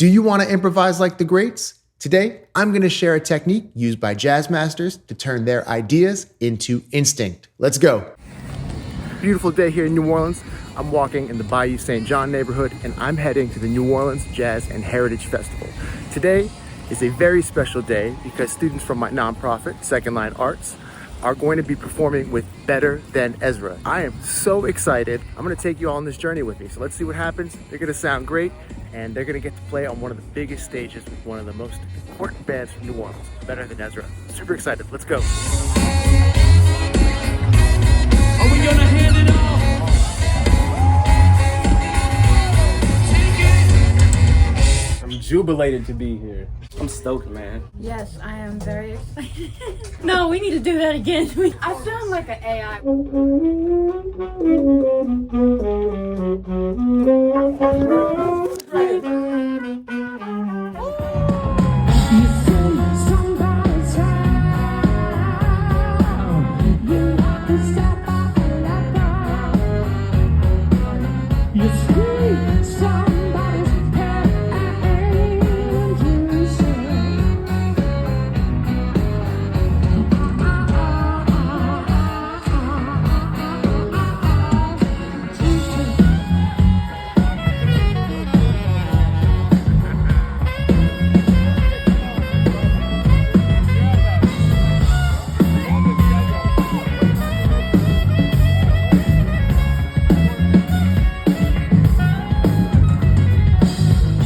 Do you want to improvise like the greats? Today, I'm going to share a technique used by jazz masters to turn their ideas into instinct. Let's go. Beautiful day here in New Orleans. I'm walking in the Bayou St. John neighborhood, and I'm heading to the New Orleans Jazz and Heritage Festival. Today is a very special day because students from my nonprofit, Second Line Arts, are going to be performing with Better Than Ezra. I am so excited. I'm going to take you all on this journey with me. So let's see what happens. They're going to sound great, and they're going to get to play on one of the biggest stages with one of the most important bands from New Orleans, Better Than Ezra. Super excited. Let's go. Are we going to hand it off? I'm jubilated to be here. I'm stoked, man. Yes, I am very excited. No, we need to do that again. I sound like an AI.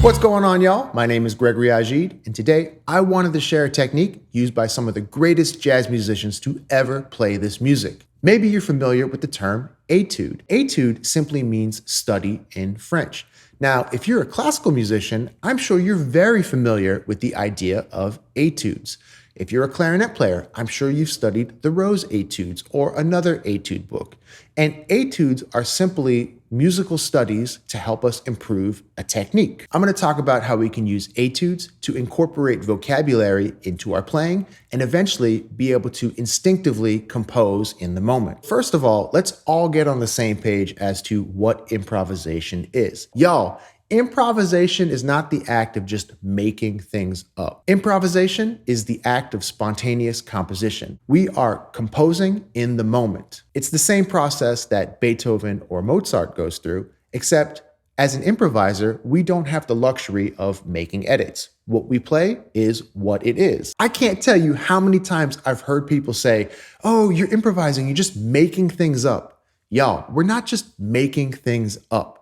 What's going on, y'all? My name is Gregory Agid, and today I wanted to share a technique used by some of the greatest jazz musicians to ever play this music. Maybe you're familiar with the term etude. Etude simply means study in French. Now, if you're a classical musician, I'm sure you're very familiar with the idea of etudes. If you're a clarinet player, I'm sure you've studied the Rose Etudes or another etude book. And etudes are simply musical studies to help us improve a technique. I'm going to talk about how we can use etudes to incorporate vocabulary into our playing and eventually be able to instinctively compose in the moment. First of all, let's all get on the same page as to what improvisation is. Y'all, improvisation is not the act of just making things up. Improvisation is the act of spontaneous composition. We are composing in the moment. It's the same process that Beethoven or Mozart goes through, except as an improviser, we don't have the luxury of making edits. What we play is what it is. I can't tell you how many times I've heard people say, "Oh, you're improvising, you're just making things up." Y'all, we're not just making things up.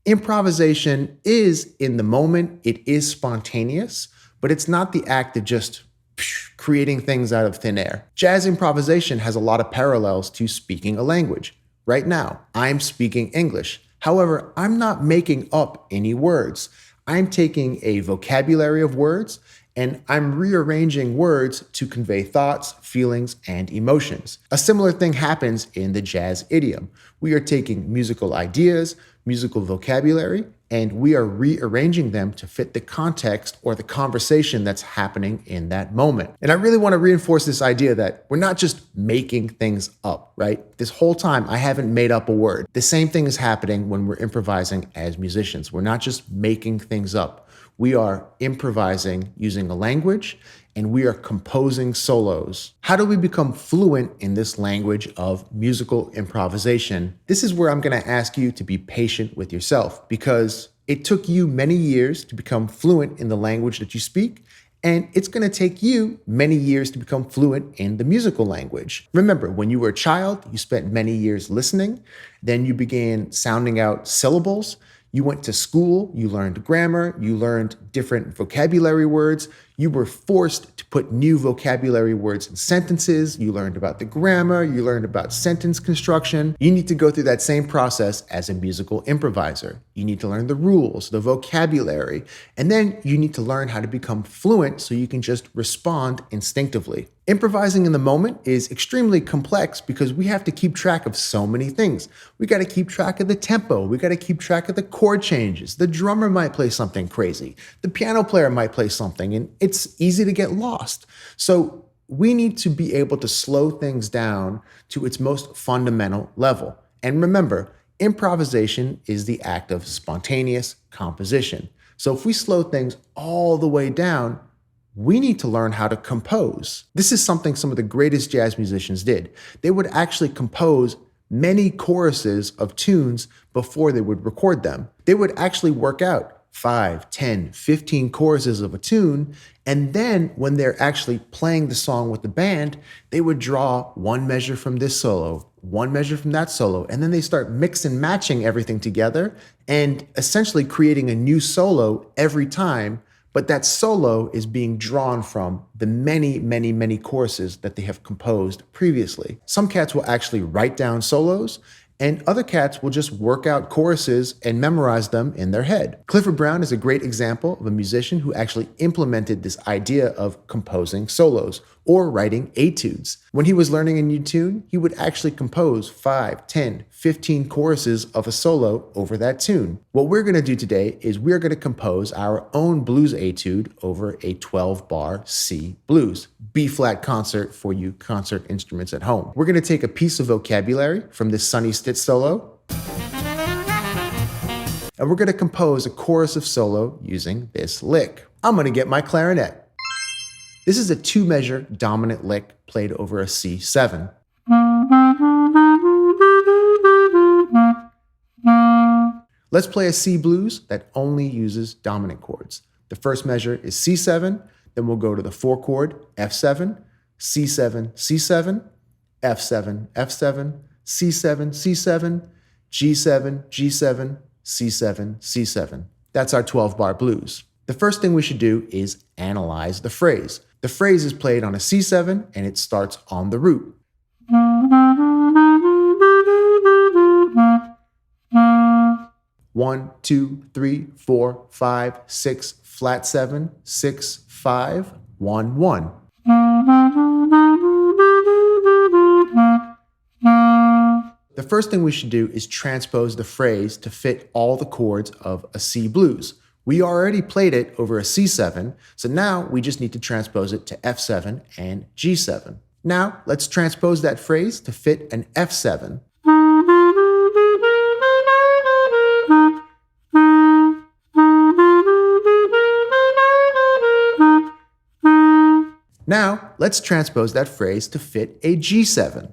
Improvisation is in the moment, it is spontaneous, but it's not the act of just creating things out of thin air. Jazz improvisation has a lot of parallels to speaking a language. Right now, I'm speaking English. However, I'm not making up any words. I'm taking a vocabulary of words and I'm rearranging words to convey thoughts, feelings, and emotions. A similar thing happens in the jazz idiom. We are taking musical ideas, musical vocabulary, and we are rearranging them to fit the context or the conversation that's happening in that moment. And I really want to reinforce this idea that we're not just making things up, right? This whole time, I haven't made up a word. The same thing is happening when we're improvising as musicians. We're not just making things up. We are improvising using a language, and we are composing solos. How do we become fluent in this language of musical improvisation? This is where I'm going to ask you to be patient with yourself, because it took you many years to become fluent in the language that you speak, and it's going to take you many years to become fluent in the musical language. Remember, when you were a child, you spent many years listening, then you began sounding out syllables. You went to school, you learned grammar, you learned different vocabulary words. You were forced to put new vocabulary words in sentences. You learned about the grammar, you learned about sentence construction. You need to go through that same process as a musical improviser. You need to learn the rules, the vocabulary, and then you need to learn how to become fluent so you can just respond instinctively. Improvising in the moment is extremely complex because we have to keep track of so many things. We got to keep track of the tempo. We got to keep track of the chord changes. The drummer might play something crazy. The piano player might play something, and it's easy to get lost. So we need to be able to slow things down to its most fundamental level. And remember, improvisation is the act of spontaneous composition. So if we slow things all the way down, we need to learn how to compose. This is something some of the greatest jazz musicians did. They would actually compose many choruses of tunes before they would record them. They would actually work out 5, 10, 15 choruses of a tune, and then when they're actually playing the song with the band, they would draw one measure from this solo, one measure from that solo, and then they start mix and matching everything together and essentially creating a new solo every time. But that solo is being drawn from the many, many, many choruses that they have composed previously. Some cats will actually write down solos, and other cats will just work out choruses and memorize them in their head. Clifford Brown is a great example of a musician who actually implemented this idea of composing solos or writing etudes. When he was learning a new tune, he would actually compose 5, 10, 15 choruses of a solo over that tune. What we're going to do today is we're going to compose our own blues etude over a 12-bar C blues, B-flat concert for you concert instruments at home. We're going to take a piece of vocabulary from this Sonny Stitt solo, and we're going to compose a chorus of solo using this lick. I'm going to get my clarinet. This is a 2-measure dominant lick played over a C7. Let's play a C blues that only uses dominant chords. The first measure is C7, then we'll go to the 4 chord F7, C7, C7, F7, F7, C7, C7, G7, G7, C7, C7. That's our 12-bar blues. The first thing we should do is analyze the phrase. The phrase is played on a C7 and it starts on the root. One, two, three, 4, 5, 6, flat 7, 6, 5, 1, 1. The first thing we should do is transpose the phrase to fit all the chords of a C blues. We already played it over a C7, so now we just need to transpose it to F7 and G7. Now, let's transpose that phrase to fit an F7. Now, let's transpose that phrase to fit a G7.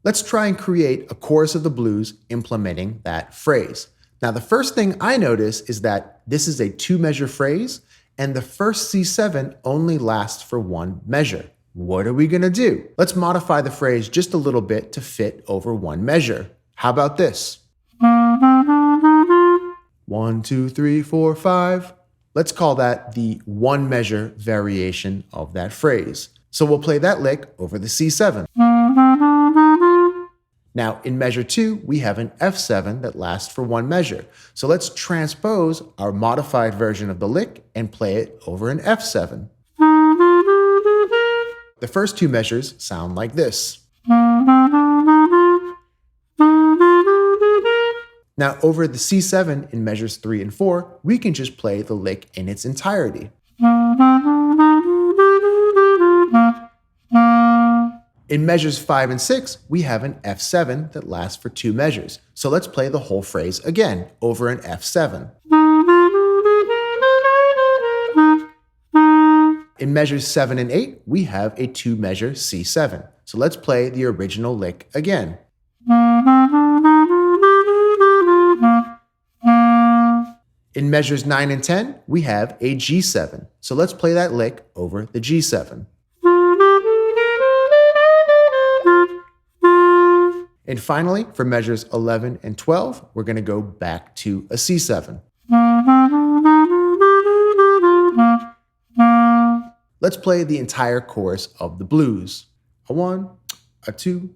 Let's try and create a chorus of the blues implementing that phrase. Now, the first thing I notice is that this is a 2-measure phrase, and the first C7 only lasts for 1 measure. What are we going to do? Let's modify the phrase just a little bit to fit over 1 measure. How about this? 1, 2, 3, 4, 5. Let's call that the 1-measure variation of that phrase. So we'll play that lick over the C7. Now, in measure 2, we have an F7 that lasts for 1 measure. So let's transpose our modified version of the lick and play it over an F7. The first 2 measures sound like this. Now, over the C7 in measures 3 and 4, we can just play the lick in its entirety. In measures 5 and 6, we have an F7 that lasts for 2 measures. So let's play the whole phrase again over an F7. In measures 7 and 8, we have a 2-measure C7. So let's play the original lick again. In measures 9 and 10, we have a G7. So let's play that lick over the G7. And finally, for measures 11 and 12, we're going to go back to a C7. Let's play the entire chorus of the blues. A 1, a 2,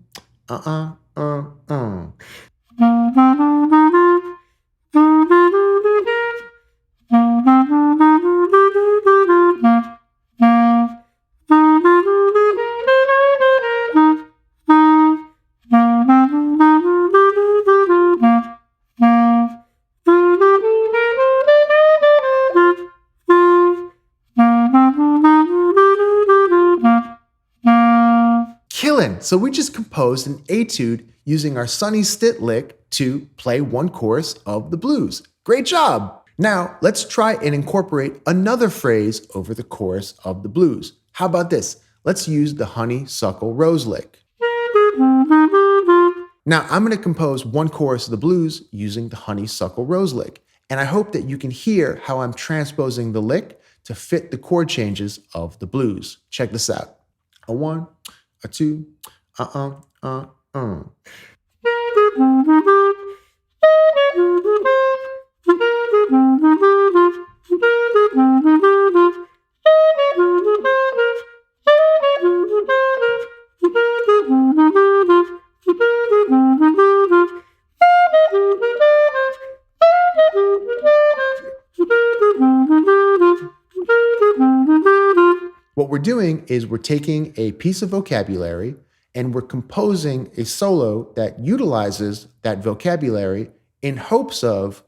so we just composed an etude using our Sonny Stitt lick to play one chorus of the blues. Great job! Now, let's try and incorporate another phrase over the chorus of the blues. How about this? Let's use the honeysuckle rose lick. Now, I'm going to compose one chorus of the blues using the honeysuckle rose lick. And I hope that you can hear how I'm transposing the lick to fit the chord changes of the blues. Check this out. A one, a two, What we're doing is we're taking a piece of vocabulary and we're composing a solo that utilizes that vocabulary in hopes of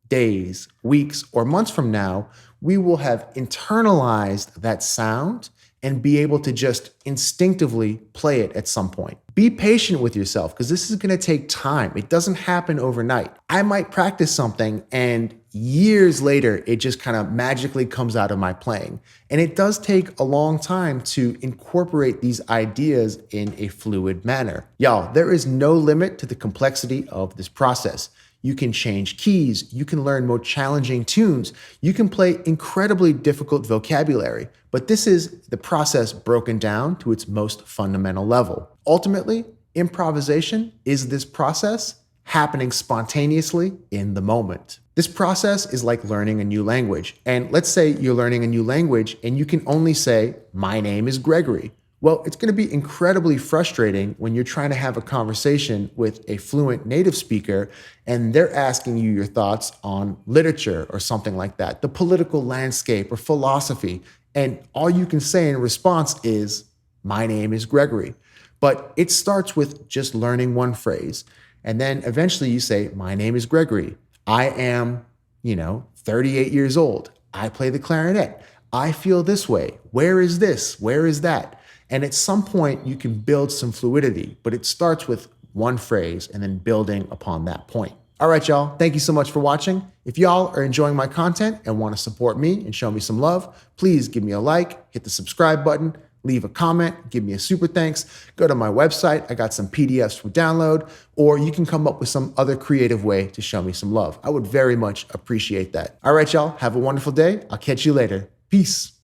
days, weeks, or months from now, we will have internalized that sound and be able to just instinctively play it at some point. Be patient with yourself because this is going to take time. It doesn't happen overnight. I might practice something and years later, it just kind of magically comes out of my playing. And it does take a long time to incorporate these ideas in a fluid manner. Y'all, there is no limit to the complexity of this process. You can change keys, you can learn more challenging tunes, you can play incredibly difficult vocabulary, but this is the process broken down to its most fundamental level. Ultimately, improvisation is this process happening spontaneously in the moment. This process is like learning a new language. And let's say you're learning a new language and you can only say, "My name is Gregory." Well, it's going to be incredibly frustrating when you're trying to have a conversation with a fluent native speaker and they're asking you your thoughts on literature or something like that, the political landscape or philosophy. And all you can say in response is, "My name is Gregory." But it starts with just learning one phrase. And then eventually you say, "My name is Gregory. I am, 38 years old. I play the clarinet. I feel this way. Where is this? Where is that?" And at some point, you can build some fluidity, but it starts with one phrase and then building upon that point. All right, y'all. Thank you so much for watching. If y'all are enjoying my content and want to support me and show me some love, please give me a like, hit the subscribe button, leave a comment, give me a super thanks. Go to my website. I got some PDFs for download, or you can come up with some other creative way to show me some love. I would very much appreciate that. All right, y'all. Have a wonderful day. I'll catch you later. Peace.